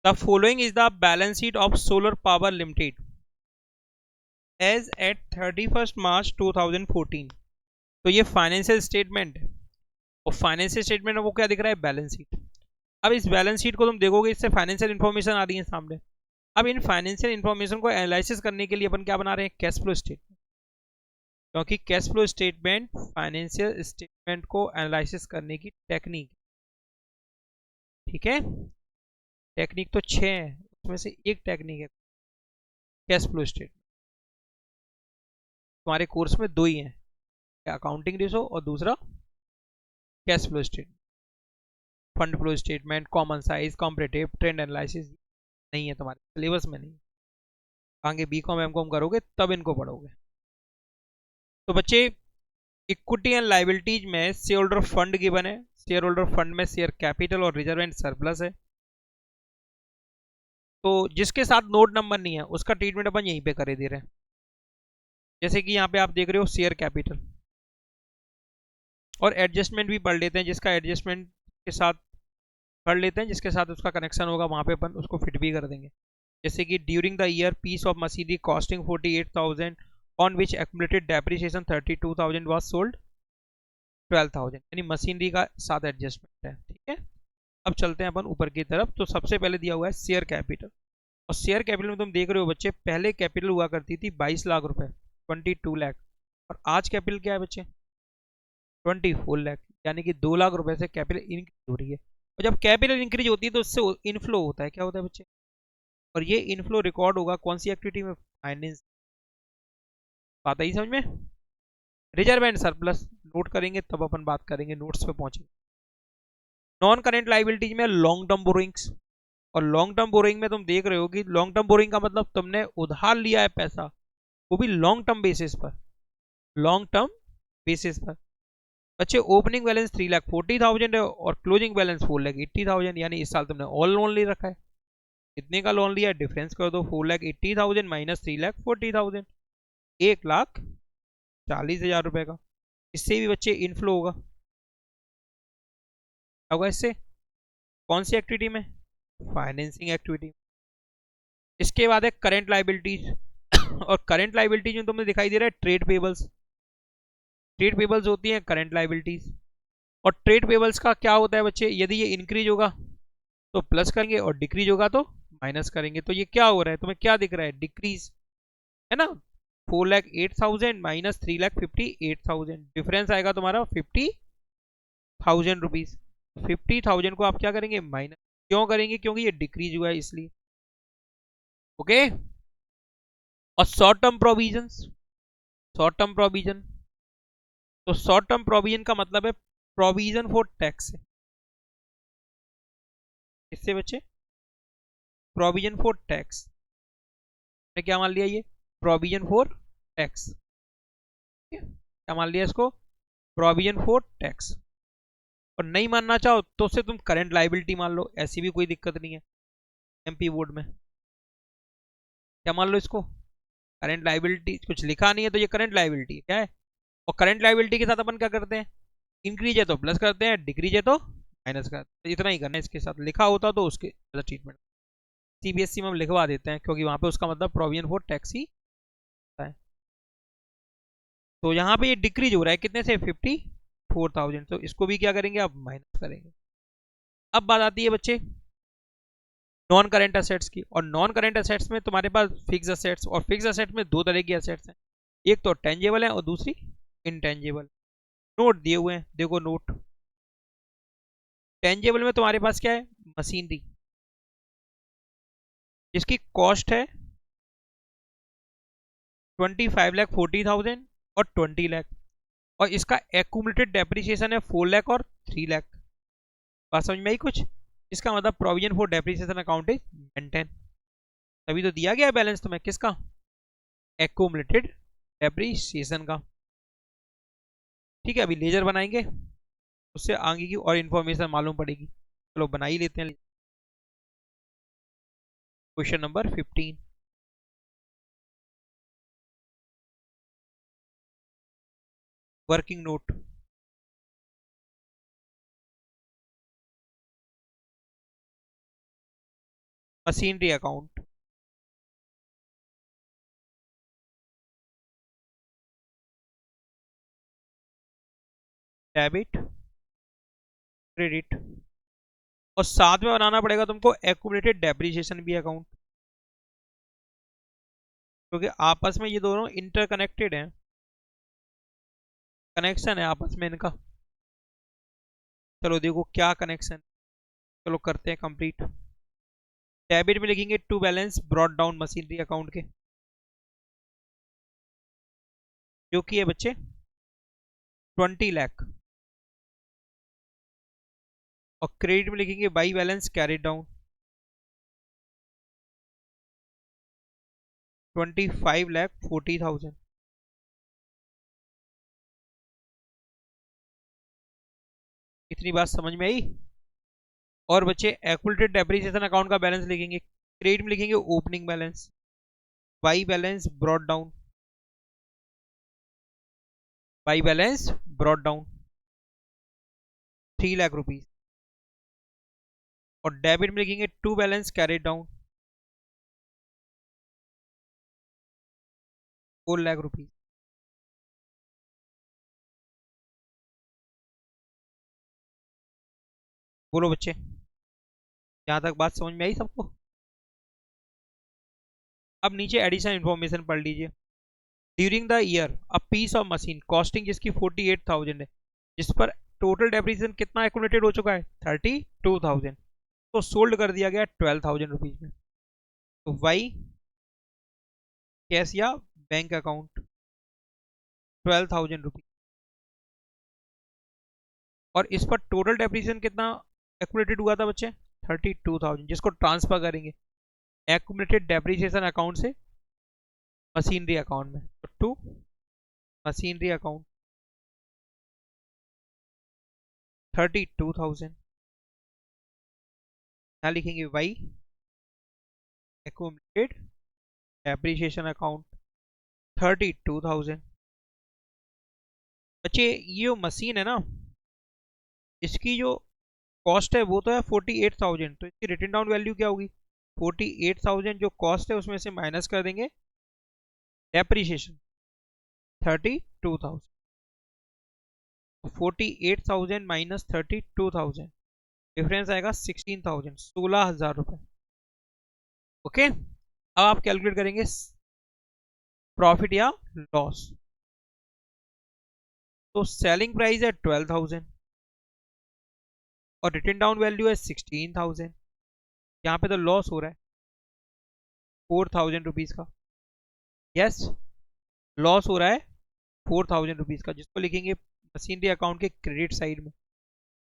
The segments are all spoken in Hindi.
The following is the balance sheet of solar power limited as at 31 March 2014। तो ये फाइनेंशियल स्टेटमेंट है, और फाइनेंशियल स्टेटमेंट में वो क्या दिख रहा है, बैलेंस शीट। अब इस बैलेंस शीट को तुम देखोगे, इससे फाइनेंशियल इन्फॉर्मेशन आ रही है सामने। अब इन फाइनेंशियल इन्फॉर्मेशन को एनालिसिस करने के लिए अपन क्या बना रहे हैं, कैश फ्लो स्टेटमेंट, क्योंकि cash flow statement financial statement को एनालिसिस करने की टेक्निक। ठीक है, टेक्निक तो 6 है, उसमें से एक टेक्निक है कैश फ्लो स्टेटमेंट। तुम्हारे कोर्स में 2 ही हैं, अकाउंटिंग रेशो और दूसरा cash flow statement. Fund flow statement, common size, comparative, trend analysis नहीं है तुम्हारे सिलेबस में, नहीं। आगे बीकॉम एमकॉम करोगे तब इनको पढ़ोगे। तो बच्चे, इक्विटी एंड लाइबिलिटीज में शेयर होल्डर फंड गिवन है। शेयर होल्डर फंड में शेयर कैपिटल और रिजर्व एंड सरप्लस है। तो जिसके साथ नोट नंबर नहीं है उसका ट्रीटमेंट अपन यहीं पे करे दे रहे हैं। जैसे कि यहाँ पे आप देख रहे हो शेयर कैपिटल, और एडजस्टमेंट भी पढ़ लेते हैं, जिसका एडजस्टमेंट के साथ पढ़ लेते हैं, जिसके साथ उसका कनेक्शन होगा वहां पे अपन उसको फिट भी कर देंगे। जैसे कि during the year piece of machinery costing 48,000 on which accumulated depreciation 32,000 was sold 12,000, यानी मशीनरी का साथ एडजस्टमेंट है। ठीक है, अब चलते हैं अपन ऊपर की तरफ। तो सबसे पहले दिया हुआ है शेयर कैपिटल, और शेयर कैपिटल में तुम देख रहे हो बच्चे, पहले कैपिटल हुआ करती थी 22 लाख रुपए, 22 लाख, और आज कैपिटल क्या है बच्चे, 24 लाख, यानी कि 2 लाख रुपए से कैपिटल इंक्रीज हो रही है। और जब कैपिटल इंक्रीज होती है तो उससे इनफ्लो होता है, क्या होता है बच्चे, और ये इनफ्लो रिकॉर्ड होगा कौन सी एक्टिविटी में, फाइनेंस। बात आई समझ में। रिजर्व एंड सरप्लस नोट करेंगे तब अपन बात करेंगे, नोट्स पे पहुंचेंगे। नॉन करेंट लाइबिलिटीज में लॉन्ग टर्म बोरिंग्स, और लॉन्ग टर्म बोरिंग में तुम देख रहे हो कि लॉन्ग टर्म बोरिंग का मतलब तुमने उधार लिया है पैसा, वो भी लॉन्ग टर्म बेसिस पर, लॉन्ग टर्म बेसिस पर। बच्चे ओपनिंग बैलेंस 3,40,000 है और क्लोजिंग बैलेंस 4,80,000, यानी इस साल तुमने ऑल लोन ले रखा है। कितने का लोन लिया है, डिफरेंस कर दो, 4,80,000 माइनस 3,40,000, 1,40,000 रुपए का। इससे भी बच्चे इनफ्लो होगा, होगा इससे कौन सी एक्टिविटी में, फाइनेंसिंग एक्टिविटी। इसके बाद है करंट लाइबिलिटीज, और करंट लाइबिलिटीज में तुम्हें दिखाई दे रहा है ट्रेड पेबल्स। ट्रेड पेबल्स होती है करंट लाइबिलिटीज, और ट्रेड पेबल्स का क्या होता है बच्चे, यदि ये इंक्रीज होगा तो प्लस करेंगे और डिक्रीज होगा तो माइनस करेंगे। तो ये क्या हो रहा है, तुम्हें क्या दिख रहा है, डिक्रीज, है ना। 4,08,000 माइनस 3,58,000, डिफरेंस आएगा तुम्हारा 50,000 रुपीज। 50,000 को आप क्या करेंगे, माइनस क्यों करेंगे, क्योंकि ये डिक्रीज हुआ है इसलिए। ओके, और short term provision, short term provision, तो शॉर्ट टर्म प्रोविजन का मतलब है प्रोविजन फॉर टैक्स। इससे बच्चे प्रोविजन फॉर टैक्स, क्या मान लिया, ये प्रोविजन फॉर टैक्स, क्या मान लिया इसको, प्रोविजन फॉर टैक्स। और नहीं मानना चाहो तो उससे तुम करंट लाइबिलिटी मान लो, ऐसी भी कोई दिक्कत नहीं है। एमपी बोर्ड में क्या मान लो इसको, करंट लाइबिलिटी, कुछ लिखा नहीं है तो ये करंट लाइबिलिटी क्या है। और करंट लाइबिलिटी के साथ अपन क्या करते हैं, इंक्रीज है तो प्लस करते हैं, डिक्रीज है तो माइनस करते हैं, तो इतना ही करना है। इसके साथ लिखा होता तो उसके ट्रीटमेंट सीबीएसई में हम लिखवा देते हैं, क्योंकि वहां पे उसका मतलब प्रोविजन फॉर टैक्स ही होता है। तो यहाँ पे ये डिक्रीज हो रहा है कितने से, 54,000, तो इसको भी क्या करेंगे, अब माइनस करेंगे। अब बात आती है बच्चे नॉन करेंट असेट्स की, और नॉन करेंट असेट्स में तुम्हारे पास फिक्स असेट्स, और फिक्स असेट्स में 2 तरह की असेट्स हैं, एक तो टेंजेबल है और दूसरी इनटेंजेबल। नोट दिए हुए हैं, देखो नोट। टेंजेबल में तुम्हारे पास क्या है, मशीनरी, जिसकी कॉस्ट है 25,40,000 और 20 लाख, और इसका एक्यूमुलेटेड डेप्रिसिएशन है 4 लाख और 3 लाख। बात समझ में आई कुछ, इसका मतलब provision for depreciation account is maintain. तभी तो दिया गया बैलेंस तुम्हें, किसका, एक्यूमुलेटेड डेप्रिसिएशन का। ठीक है, अभी लेजर बनाएंगे, उससे आगे की और इन्फॉर्मेशन मालूम पड़ेगी। चलो बना ही लेते हैं। Question number 15, working note. Machinery account, debit, credit, और साथ में बनाना पड़ेगा तुमको एक्यूमुलेटेड डेप्रिसिएशन भी अकाउंट, क्योंकि आपस में ये दोनों इंटरकनेक्टेड हैं, कनेक्शन है आपस में इनका। चलो देखो क्या कनेक्शन, चलो करते हैं कंप्लीट। डेबिट में लिखेंगे to balance brought down machinery account के, जो कि है बच्चे 20 लाख। और क्रेडिट में लिखेंगे बाई बैलेंस कैरी डाउन 25,40,000। इतनी बात समझ में आई। और बच्चे एक्यूमुलेटेड डेप्रिसिएशन अकाउंट का बैलेंस लिखेंगे, क्रेडिट में लिखेंगे opening balance, by balance brought down, by balance brought down 3 lakh rupees. और डेबिट में लिखेंगे to balance carry down 4 lakh rupees. बोलो बच्चे, यहाँ तक बात समझ में आई सबको? अब नीचे एडिशनल इन्फॉर्मेशन पढ़ लीजिए। During the year a piece of machine costing जिसकी 48,000 है, जिस पर टोटल डेप्रिसिएशन कितना एक्यूमुलेटेड हो चुका है 32,000, तो सोल्ड कर दिया गया 12,000 रुपीज में। तो वाई कैश या बैंक अकाउंट 12,000 रुपीज, और इस पर टोटल डेप्रिसिएशन कितना एक्यूमुलेटेड हुआ था बच्चे 32,000, जिसको ट्रांसफर करेंगे एक्यूमुलेटेड डेप्रिसिएशन अकाउंट से मशीनरी अकाउंट में। तो टू मशीनरी अकाउंट 32,000, यहाँ लिखेंगे वाई एक्यूमुलेटेड डेप्रिसिएशन अकाउंट 32,000। बच्चे ये जो मशीन है ना, इसकी जो कॉस्ट है वो तो है 48,000, तो इसकी रिटन डाउन वैल्यू क्या होगी 48,000 जो कॉस्ट है उसमें से माइनस कर देंगे डेप्रिसिएशन 32,000। 48,000 माइनस 32,000, डिफरेंस आएगा 16,000, 16,000 रुपए। ओके, अब आप कैलकुलेट करेंगे प्रॉफिट या लॉस। तो सेलिंग प्राइस है 12,000 और रिटन डाउन वैल्यू है 16,000, यहाँ पे तो लॉस हो रहा है 4,000 रुपीज का। यस, लॉस हो रहा है 4,000 रुपीज का, जिसको लिखेंगे मशीनरी अकाउंट के क्रेडिट साइड में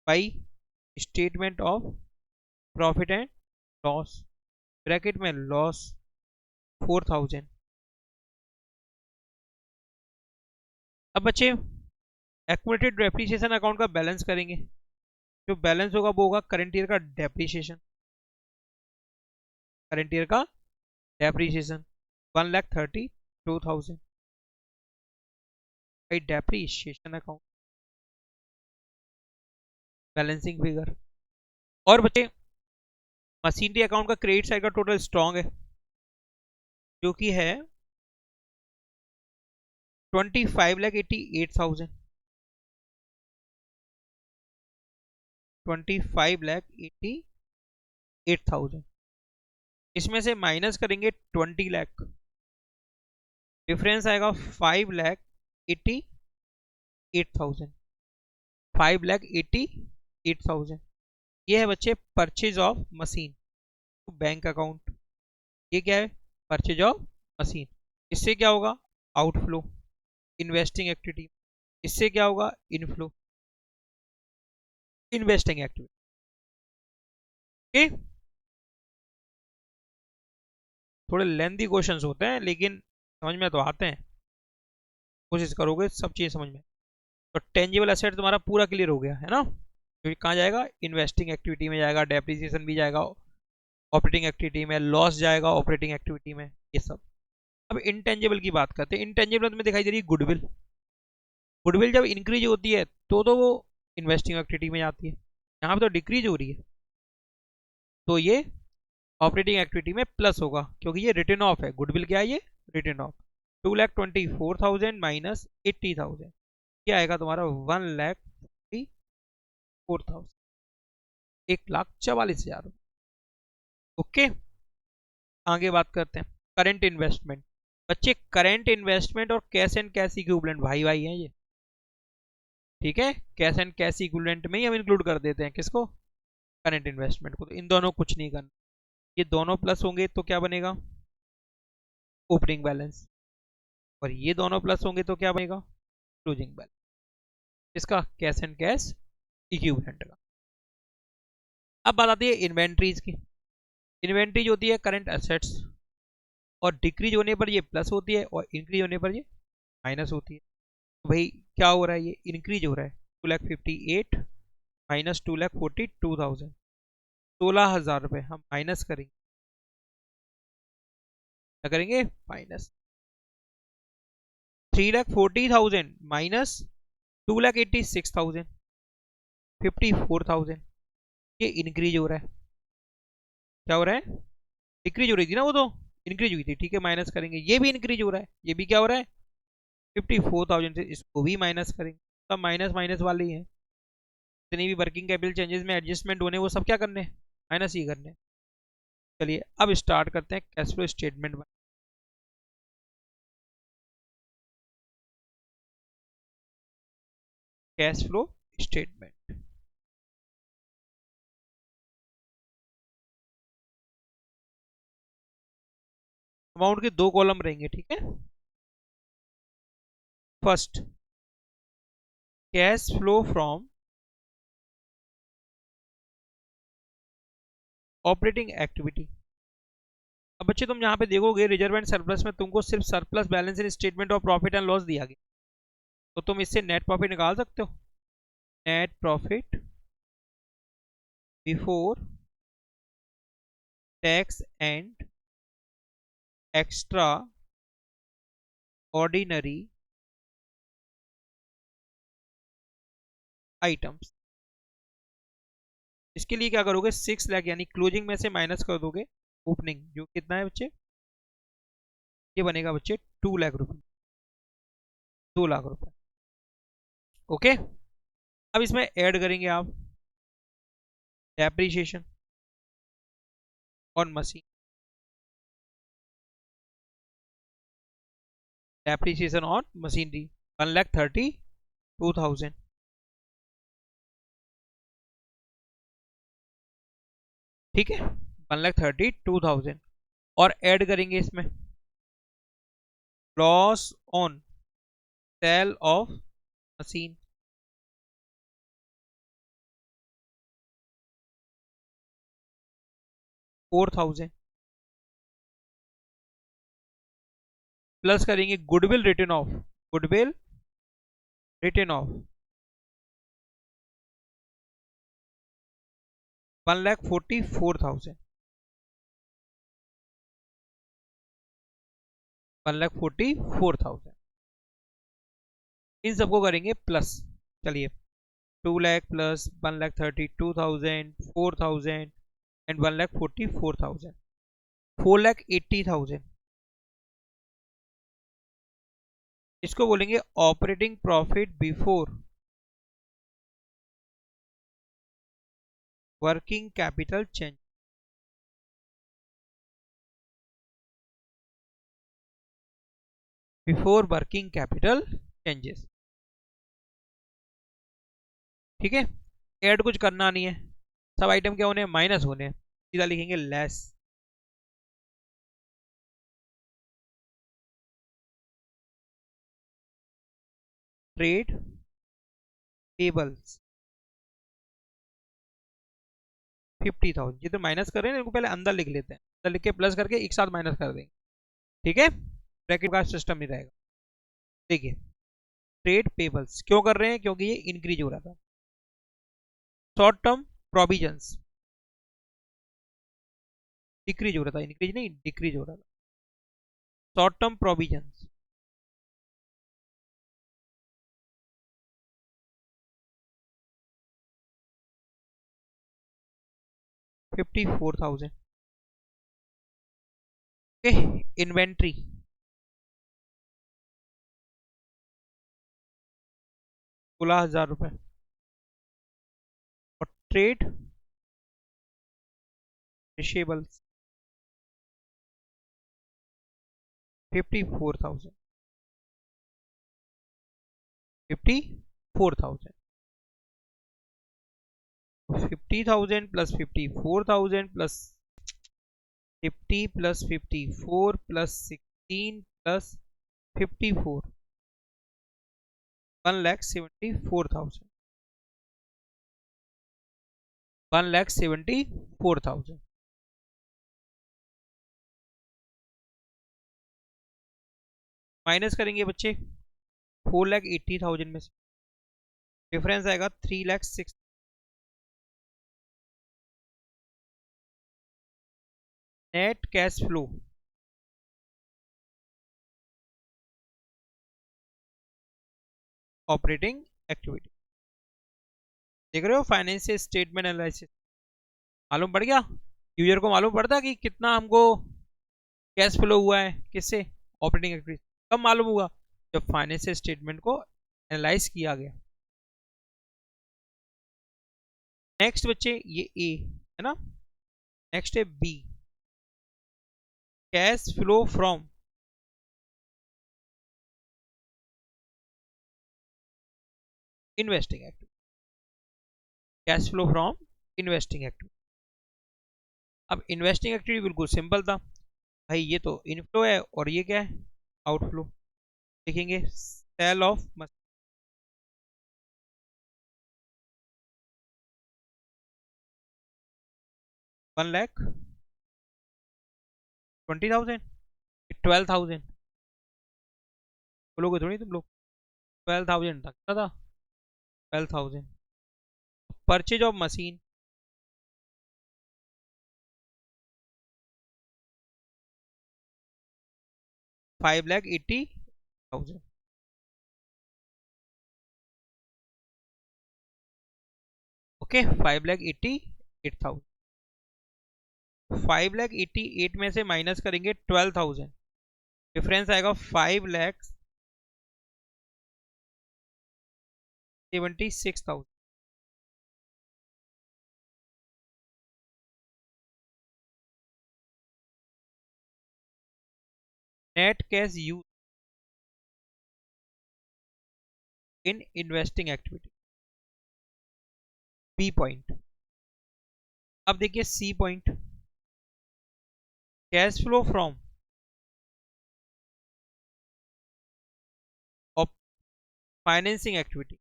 by statement of profit and loss, bracket में लॉस 4,000। अब बच्चे एक्यूमुलेटेड डेप्रिसिएशन अकाउंट का बैलेंस करेंगे, जो बैलेंस होगा वो होगा करंट ईयर का डेप्रिसिएशन, करंट ईयर का depreciation 1,32,000 by depreciation account balancing figure. और बच्चे मशीनरी अकाउंट का क्रेडिट साइड का टोटल स्ट्रॉन्ग है, जो कि है 25,88,000, 25,88,000। इसमें से माइनस करेंगे 20 लाख, डिफरेंस आएगा 5,88,000, 5,88,000। ये है बच्चे purchase of machine bank account. ये क्या है परचेज ऑफ मशीन। इससे क्या होगा आउटफ्लो इन्वेस्टिंग एक्टिविटी, इससे क्या होगा इनफ्लो इन्वेस्टिंग एक्टिविटी। ओके, थोड़े लेंथी क्वेश्चंस होते हैं लेकिन समझ में तो आते हैं, कोशिश करोगे सब चीज़ समझ में। तो टेंजिबल एसेट तुम्हारा पूरा क्लियर हो गया है ना, क्योंकि कहाँ जाएगा इन्वेस्टिंग एक्टिविटी में जाएगा, डेप्रिसिएशन भी जाएगा ऑपरेटिंग एक्टिविटी में, लॉस जाएगा ऑपरेटिंग एक्टिविटी में, ये सब। अब इंटेंजिबल की बात करते हैं। इंटेंजिबल में दिखाई दे रही है गुडविल। गुडविल जब इंक्रीज होती है तो वो इन्वेस्टिंग एक्टिविटी में जाती है, यहाँ पे तो डिक्रीज हो रही है, तो ये ऑपरेटिंग एक्टिविटी में प्लस होगा क्योंकि ये रिटर्न ऑफ है, गुडविल क्या है ये, रिटर्न ऑफ। 2,24,000 माइनस 80,000, क्या आएगा तुम्हारा 1,44,000, 1,44,000। ओके, आगे बात करते हैं करंट इन्वेस्टमेंट। बच्चे करंट इन्वेस्टमेंट और कैश एंड कैश इक्विवेलेंट भाई भाई हैं ये, ठीक है। कैश एंड कैश इक्विवेलेंट में ही हम इंक्लूड कर देते हैं किसको, करंट इन्वेस्टमेंट को। तो इन दोनों कुछ नहीं करना, ये दोनों प्लस होंगे तो क्या बनेगा, ओपनिंग बैलेंस, और ये दोनों प्लस होंगे तो क्या बनेगा, क्लोजिंग बैलेंस। इसका कैश एंड कैश इक्विवेलेंट का। अब बात आती है इन्वेंट्रीज की। इन्वेंट्रीज होती है करंट एसेट्स, और डिक्रीज होने पर ये प्लस होती है और इंक्रीज होने पर ये माइनस होती है। तो भाई क्या हो रहा है, ये इंक्रीज हो रहा है, 2,58 माइनस 2,42,000, 16,000 रुपये हम माइनस करेंगे, क्या करेंगे, माइनस। 3,40,000 माइनस 2,86,000, 54,000, ये इंक्रीज हो रहा है। क्या हो रहा है, डिक्रीज हो रही थी ना वो तो, इंक्रीज हुई थी, ठीक है, माइनस करेंगे। ये भी इंक्रीज हो रहा है, ये भी क्या हो रहा है, 54,000 से इसको भी माइनस करेंगे। सब माइनस माइनस वाले ही हैं, जितनी भी वर्किंग कैपिटल चेंजेस में एडजस्टमेंट होने वो सब क्या करने, माइनस ही करने। चलिए अब स्टार्ट करते हैं cash flow statement. Cash flow statement, amount के दो कॉलम रहेंगे, ठीक है। First, cash flow from operating activity. अब बच्चे तुम यहाँ पे देखोगे रिजर्व एंड सरप्लस में तुमको सिर्फ surplus balance in statement of profit and loss दिया गया, तो तुम इससे नेट प्रॉफिट निकाल सकते हो। Net profit before tax and extra ordinary items. इसके लिए क्या करोगे, 6 लाख यानी क्लोजिंग में से माइनस कर दोगे ओपनिंग, जो कितना है बच्चे, ये बनेगा बच्चे 2 लाख रुपए, 2 लाख रुपए। ओके, अब इसमें ऐड करेंगे आप depreciation on machine, depreciation on machinery 1,32,000, ठीक है, 1,32,000। और ऐड करेंगे इसमें loss on sale of machine, 4,000, plus करेंगे goodwill written off, goodwill written off 1,44,000, 1,44,000, इन सबको करेंगे प्लस। चलिए 2 लाख प्लस 1,32,000, 4,000 एंड 1,44,000, 4,80,000, इसको बोलेंगे operating profit before working capital change, before working capital changes, ठीक है। ऐड कुछ करना नहीं है, सब आइटम क्या होने हैं, माइनस होने हैं, सीधा लिखेंगे लेस। ट्रेड पेबल्स 50,000, जितने माइनस कर रहे हैं इनको पहले अंदर लिख लेते हैं, अंदर लिख के प्लस करके एक साथ माइनस कर देंगे, ठीक है। ब्रैकेट का सिस्टम नहीं रहेगा। देखिए ट्रेड पेबल्स क्यों कर रहे हैं, क्योंकि ये इंक्रीज हो रहा था। शॉर्ट टर्म प्रोविजंस डिक्रीज हो रहा था, इंक्रीज नहीं डिक्रीज हो रहा था। Short term provisions 54,000, okay. Inventory 16,000 रुपये। और trade receivables 54,000। 54,000। 50,000 plus 54,000 plus 50 plus 54 plus 16 plus 54 1,74,000। 1,74,000 minus करेंगे बच्चे 4,80,000 में से डिफरेंस आएगा 3,06,000। Net cash flow operating activity. देख रहे हो फाइनेंशियल स्टेटमेंट एनालिसिस मालूम पड़ गया। यूजर को मालूम पड़ता कि कितना हमको कैश फ्लो हुआ है किससे, ऑपरेटिंग एक्टिविटी। कब मालूम हुआ, जब फाइनेंशियल स्टेटमेंट को एनालाइज किया गया। नेक्स्ट बच्चे ये ए है ना, नेक्स्ट है B, cash flow from investing activity. Cash flow from investing activity. अब इन्वेस्टिंग एक्टिविटी बिल्कुल सिंपल था भाई, ये तो इनफ्लो है और ये क्या है, आउटफ्लो। देखेंगे सेल ऑफ 1,20,000 12,000 बोलोगे थोड़ी तुम लोग, 12,000 था, कितना था 12,000। Purchase of machine 5,80,000। ओके 5,88,000। 5,88,000 में से माइनस करेंगे 12,000, डिफरेंस आएगा 5,76,000। Net cash use in investing activity. B point. अब देखिए C point, cash flow from financing activity.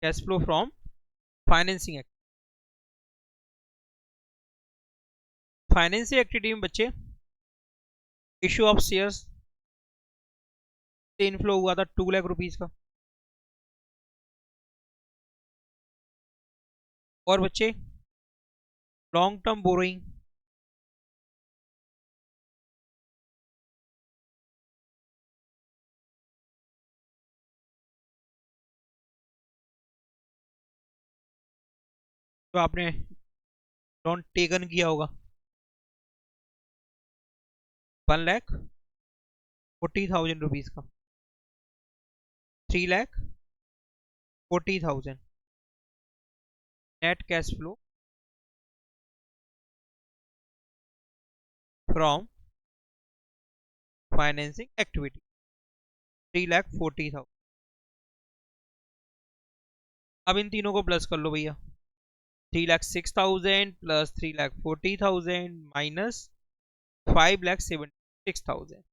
Cash flow from financing activity. Financing activity में बच्चे इश्यू ऑफ शेयर्स से इनफ्लो हुआ था 2 लाख रुपीज का। और बच्चे लॉन्ग टर्म बोरोइंग जो आपने लोन टेकन किया होगा 1,40,000 रुपीज का। 3,40,000 net cash flow from financing activity 3,40,000। अब इन तीनों को प्लस कर लो भैया, 3,06,000 प्लस 3,40,000 माइनस 5,76,000,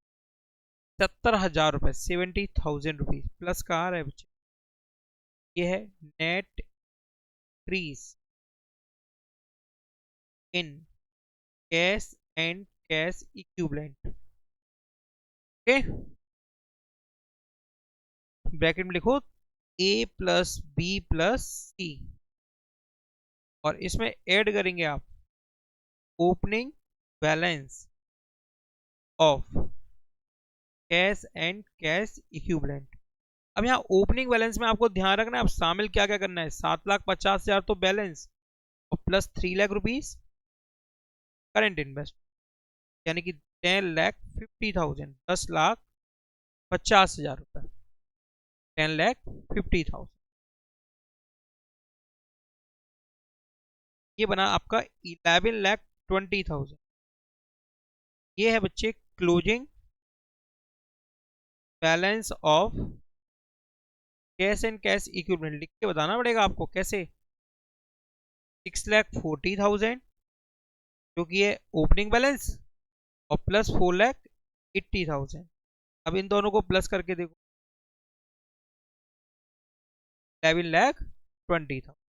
70,000 रुपए, 70,000 रुपीज प्लस का आ रहा है बच्चे। ये है net increase in cash and cash equivalent. Okay bracket में लिखो ए प्लस बी प्लस सी, और इसमें ऐड करेंगे आप opening balance of cash and cash equivalent. अब यहाँ ओपनिंग बैलेंस में आपको ध्यान रखना है, अब शामिल क्या क्या करना है, 7,50,000 तो बैलेंस और plus 3 lakh rupees current invest. यानी कि 10,50,000, 10,50,000 रुपये, 10,50,000। ये बना आपका 11,20,000। ये है बच्चे closing balance of cash and cash equipment. लिख के बताना पड़ेगा आपको कैसे। 6,40,000 जो कि है ओपनिंग बैलेंस, और प्लस 4,80,000। अब इन दोनों को प्लस करके देखो, 11,20,000।